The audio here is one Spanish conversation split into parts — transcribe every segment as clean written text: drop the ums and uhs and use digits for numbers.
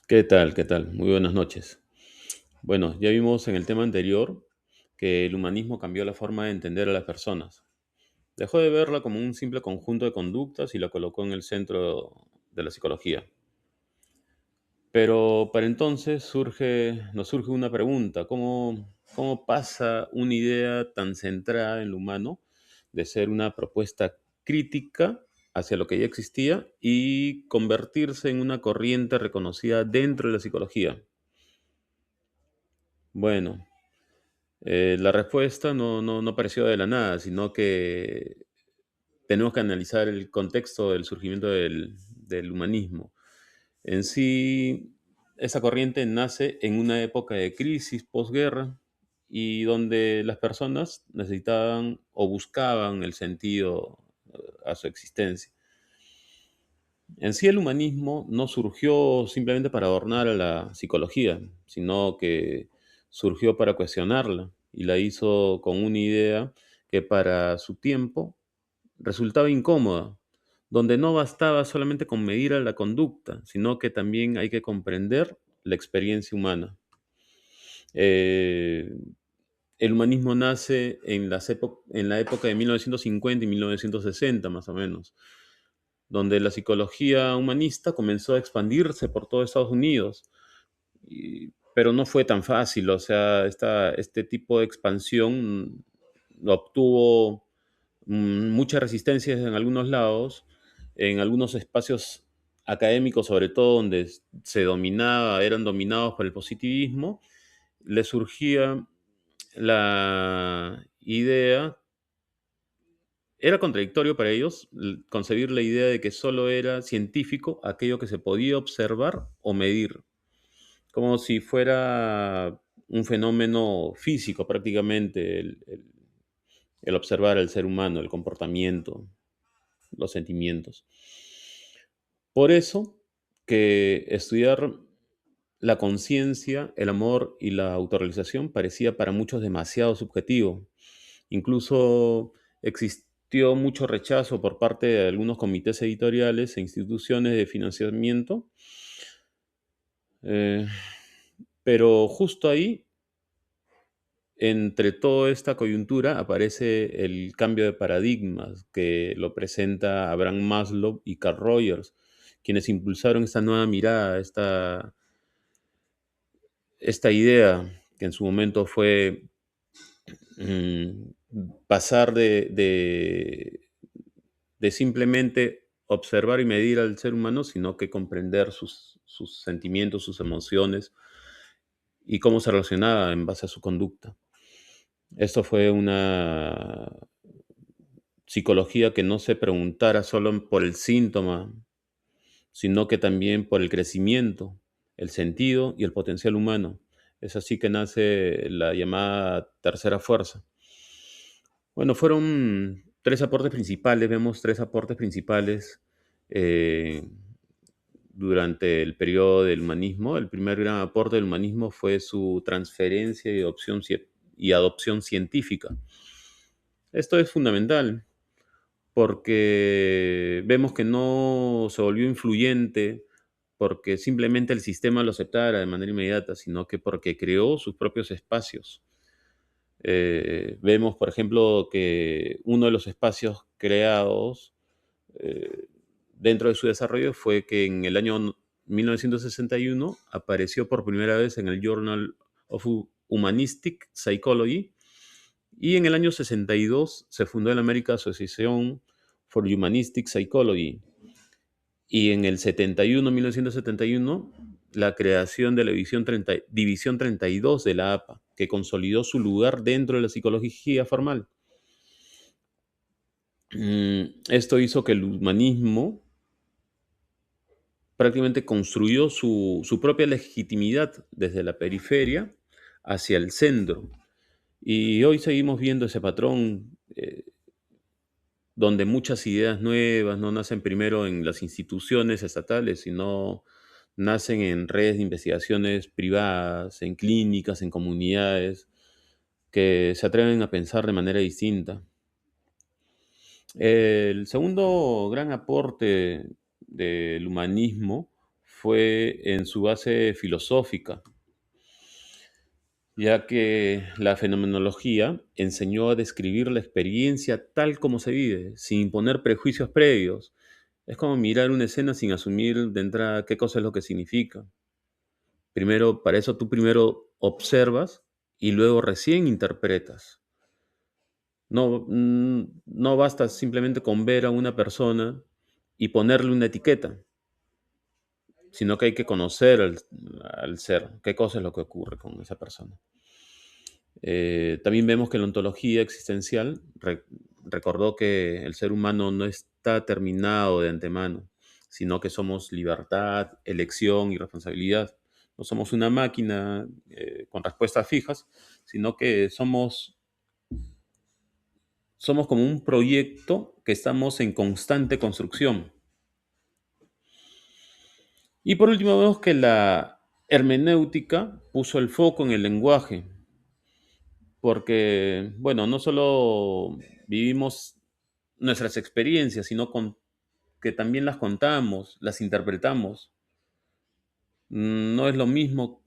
¿Qué tal? ¿Qué tal? Muy buenas noches. Bueno, ya vimos en el tema anterior que el humanismo cambió la forma de entender a las personas. Dejó de verla como un simple conjunto de conductas y la colocó en el centro de la psicología. Pero para entonces nos surge una pregunta: ¿cómo pasa una idea tan centrada en lo humano de ser una propuesta crítica hacia lo que ya existía y convertirse en una corriente reconocida dentro de la psicología? Bueno, la respuesta no apareció de la nada, sino que tenemos que analizar el contexto del surgimiento del humanismo. En sí, esa corriente nace en una época de crisis posguerra y donde las personas necesitaban o buscaban el sentido a su existencia. En sí, el humanismo no surgió simplemente para adornar a la psicología, sino que surgió para cuestionarla y la hizo con una idea que para su tiempo resultaba incómoda, donde no bastaba solamente con medir a la conducta, sino que también hay que comprender la experiencia humana. Eh, el humanismo nace en la época de 1950 y 1960, más o menos, donde la psicología humanista comenzó a expandirse por todo Estados Unidos, pero no fue tan fácil. O sea, este tipo de expansión lo obtuvo mucha resistencia en algunos lados, en algunos espacios académicos, sobre todo donde eran dominados por el positivismo, le surgía la idea. Era contradictorio para ellos concebir la idea de que solo era científico aquello que se podía observar o medir, como si fuera un fenómeno físico prácticamente el observar al ser humano, el comportamiento, los sentimientos. Por eso que estudiar la conciencia, el amor y la autorrealización parecía para muchos demasiado subjetivo. Incluso existió mucho rechazo por parte de algunos comités editoriales e instituciones de financiamiento, eh, pero justo ahí, entre toda esta coyuntura, aparece el cambio de paradigmas que lo presenta Abraham Maslow y Carl Rogers, quienes impulsaron esta nueva mirada, esta idea que en su momento fue pasar de simplemente observar y medir al ser humano, sino que comprender sus sentimientos, sus emociones y cómo se relacionaba en base a su conducta. Esto fue una psicología que no se preguntara solo por el síntoma, sino que también por el crecimiento, el sentido y el potencial humano. Es así que nace la llamada tercera fuerza. Bueno, fueron tres aportes principales, vemos tres aportes principales eh, durante el periodo del humanismo. El primer gran aporte del humanismo fue su transferencia y adopción científica. Esto es fundamental porque vemos que no se volvió influyente porque simplemente el sistema lo aceptara de manera inmediata, sino que porque creó sus propios espacios. Vemos, por ejemplo, que uno de los espacios creados eh, dentro de su desarrollo fue que en el año 1961 apareció por primera vez en el Journal of Humanistic Psychology, y en el año 62 se fundó en América Association for Humanistic Psychology, y en el 1971, la creación de la División 32 de la APA, que consolidó su lugar dentro de la psicología formal. Esto hizo que el humanismo prácticamente construyó su propia legitimidad desde la periferia hacia el centro. Y hoy seguimos viendo ese patrón, donde muchas ideas nuevas no nacen primero en las instituciones estatales, sino nacen en redes de investigaciones privadas, en clínicas, en comunidades, que se atreven a pensar de manera distinta. El segundo gran aporte del humanismo fue en su base filosófica, ya que la fenomenología enseñó a describir la experiencia tal como se vive, sin imponer prejuicios previos. Es como mirar una escena sin asumir de entrada qué cosa es lo que significa. Primero, para eso tú primero observas y luego recién interpretas. No basta simplemente con ver a una persona y ponerle una etiqueta, sino que hay que conocer al ser, qué cosa es lo que ocurre con esa persona. También vemos que la ontología existencial recordó que el ser humano no está terminado de antemano, sino que somos libertad, elección y responsabilidad. No somos una máquina con respuestas fijas, sino que somos como un proyecto que estamos en constante construcción. Y por último vemos que la hermenéutica puso el foco en el lenguaje, porque, bueno, no solo vivimos nuestras experiencias, sino que también las contamos, las interpretamos. No es lo mismo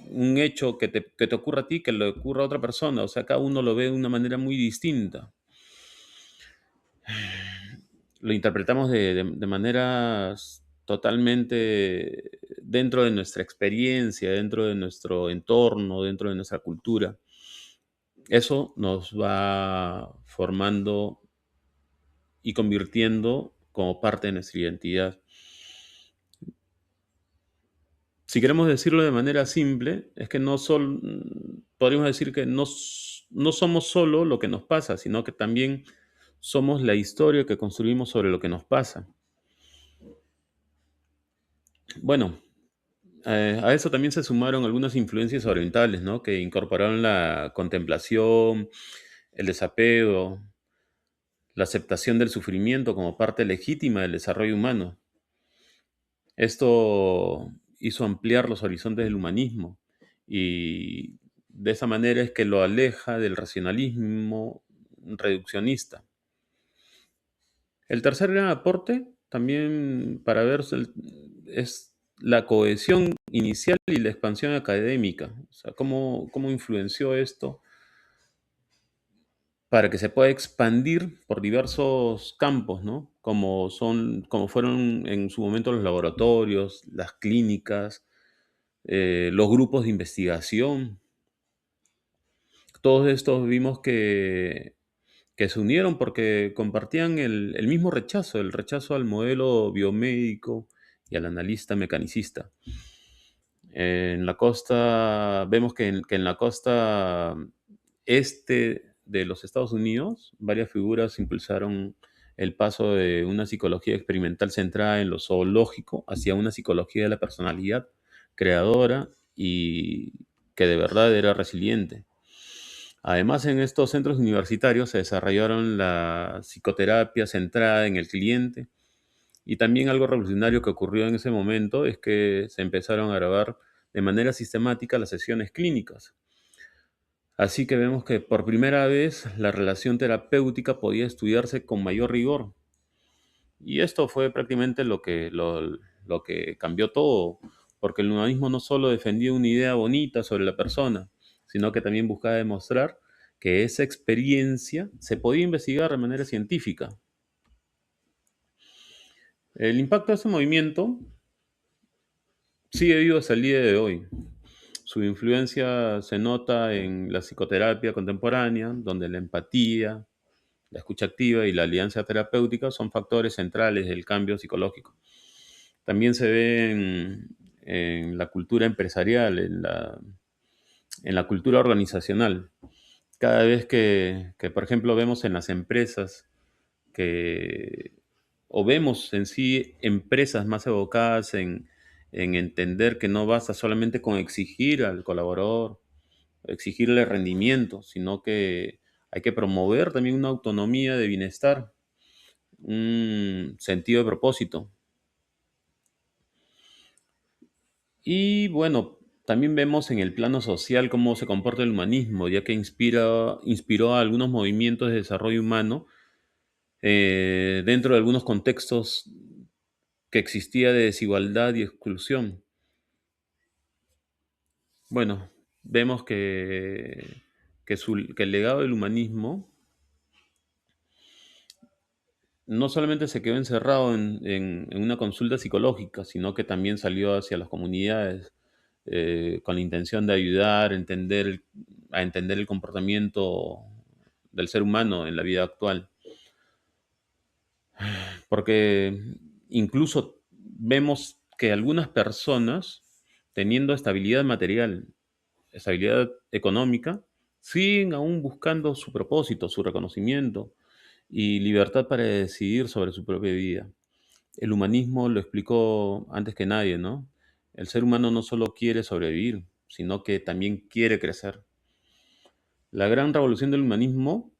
un hecho que te ocurra a ti que le ocurra a otra persona, o sea, cada uno lo ve de una manera muy distinta. Lo interpretamos de maneras totalmente dentro de nuestra experiencia, dentro de nuestro entorno, dentro de nuestra cultura. Eso nos va formando y convirtiendo como parte de nuestra identidad. Si queremos decirlo de manera simple, es que podríamos decir que no somos solo lo que nos pasa, sino que también somos la historia que construimos sobre lo que nos pasa. Bueno, a eso también se sumaron algunas influencias orientales, ¿no? Que incorporaron la contemplación, el desapego, la aceptación del sufrimiento como parte legítima del desarrollo humano. Esto hizo ampliar los horizontes del humanismo y de esa manera es que lo aleja del racionalismo reduccionista. El tercer gran aporte, también para ver, es la cohesión inicial y la expansión académica. O sea, cómo influenció esto para que se pueda expandir por diversos campos, ¿no? Como fueron en su momento los laboratorios, las clínicas, los grupos de investigación. Todos estos vimos que se unieron porque compartían el mismo rechazo, el rechazo al modelo biomédico y al analista mecanicista. En la costa, vemos que en la costa este de los Estados Unidos, varias figuras impulsaron el paso de una psicología experimental centrada en lo zoológico hacia una psicología de la personalidad creadora y que de verdad era resiliente. Además, en estos centros universitarios se desarrollaron la psicoterapia centrada en el cliente y también algo revolucionario que ocurrió en ese momento es que se empezaron a grabar de manera sistemática las sesiones clínicas. Así que vemos que por primera vez la relación terapéutica podía estudiarse con mayor rigor. Y esto fue prácticamente lo que cambió todo, porque el humanismo no solo defendía una idea bonita sobre la persona, sino que también buscaba demostrar que esa experiencia se podía investigar de manera científica. El impacto de ese movimiento sigue vivo hasta el día de hoy. Su influencia se nota en la psicoterapia contemporánea, donde la empatía, la escucha activa y la alianza terapéutica son factores centrales del cambio psicológico. También se ve en la cultura empresarial, en la cultura organizacional. Cada vez que, por ejemplo, vemos en las empresas que, o vemos en sí empresas más evocadas en entender que no basta solamente con exigir al colaborador, exigirle rendimiento, sino que hay que promover también una autonomía de bienestar, un sentido de propósito. Y bueno, también vemos en el plano social cómo se comporta el humanismo, ya que inspiró a algunos movimientos de desarrollo humano dentro de algunos contextos que existía de desigualdad y exclusión. Bueno, vemos que el legado del humanismo no solamente se quedó encerrado en una consulta psicológica, sino que también salió hacia las comunidades con la intención de ayudar a entender el comportamiento del ser humano en la vida actual. Porque incluso vemos que algunas personas, teniendo estabilidad material, estabilidad económica, siguen aún buscando su propósito, su reconocimiento y libertad para decidir sobre su propia vida. El humanismo lo explicó antes que nadie, ¿no? El ser humano no solo quiere sobrevivir, sino que también quiere crecer. La gran revolución del humanismo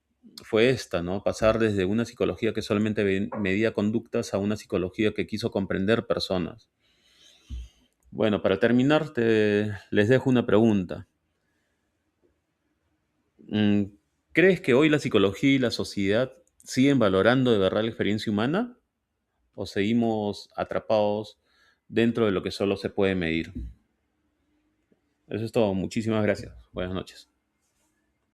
fue esta, ¿no? Pasar desde una psicología que solamente medía conductas a una psicología que quiso comprender personas. Bueno, para terminar, les dejo una pregunta. Mm, ¿Crees que hoy la psicología y la sociedad siguen valorando de verdad la experiencia humana o seguimos atrapados dentro de lo que solo se puede medir? Eso es todo. Muchísimas gracias. Buenas noches.